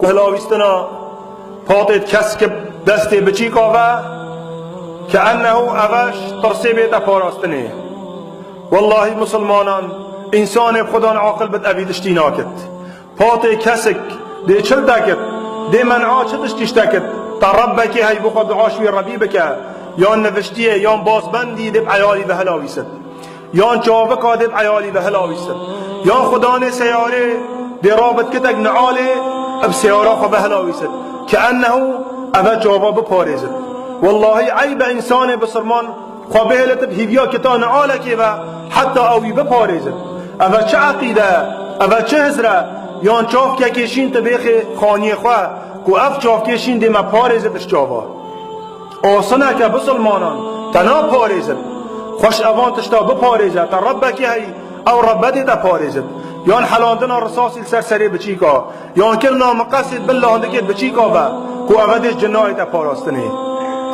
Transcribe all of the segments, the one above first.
هلاویستنا پاتت کس که دستی بچی کاوه که انه اوش ترسی بیتا پاراستنه. والله مسلمانان انسان خدا عاقل بد اویدشتی ناکت پات کسک دی چل دکت دی منعا چه دشتیش دکت تا ربکی هی بخواد عاشوی ربی بکه یا نوشتیه یا بازبندی دی عیالی به هلاویست یا جاوکا دی عیالی به هلاویست یا خدا سیاره دی رابط کتک نعاله اب سیاره خو به هلاویست که انه اوه جاوا بپارزد. والله عیب انسان بسرمان خوابهلت بهیویا کتا نعاله که و حتی اوی بپارزد. اوه چه عقیده اوه چه هزره یان چاف که کشین تبیخ خانی خواه که اف چاف کشین دی ما پارزدش جاوا آسانه که بسلمانان تنا پارزد خوش اوان تشتا بپارزد تا ربکی هی او ربدی تا پارزد یان حلاندنا رساسی سرسری بچی که یان کلنا مقصد بالله اندکت بچی که با که اودش جنایی تا پاراستنه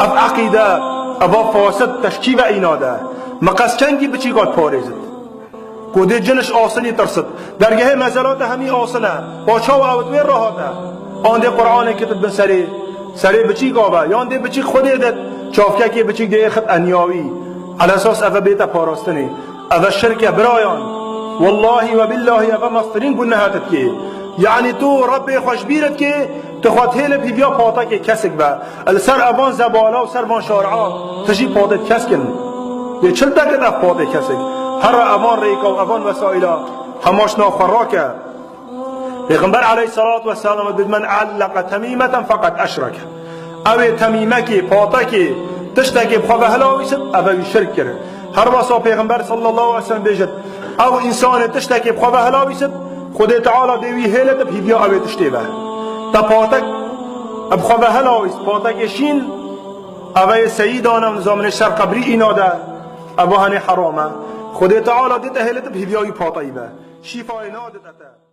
اف عقیده اف فاسد تشکیب ایناده مقصد چنگی بچی که پارزد که دی جنش آسانی ترسد درگه مزلات همی آسانه باچه و اودویر راحته آن دی قرآن کتب بن سری بچی که با یان دی بچی خودی دید چافکه که بچی دی خط انیاوی على اساس اف بیتا پاراستنه اف شرکه برایان والله و بالله اف مسترین گناهاتت که یعنی تو رب خوشبیرت که تخوات هیل بیا پاتا که کسک با السر اوان زبالا و سر وان شارعا تجی پاتت کسکن دی چل دکت اف پات کسک هر اوان ریکا و اوان وسائلا هماش ناخراکه. پیغمبر علیه الصلاة والسلام بد من علق تمیمة فقط اشرک او تمیمه که پاتا که تشتکی بخواه هلاویست او شرک کرد. هر واسا پیغمبر صلی الله علیه وسلم بیجد او انسان تشتکی بخواه هلاویست خود تعالی دیوی هیلت بیا او تشتی به تا پاتک بخواه هلاویست پاتک شین او سیدانم نظام شر قبری ایناده او هنی حرامه خود تعالی دیت هیلت بیا پاتایی به شیفای نادت اتا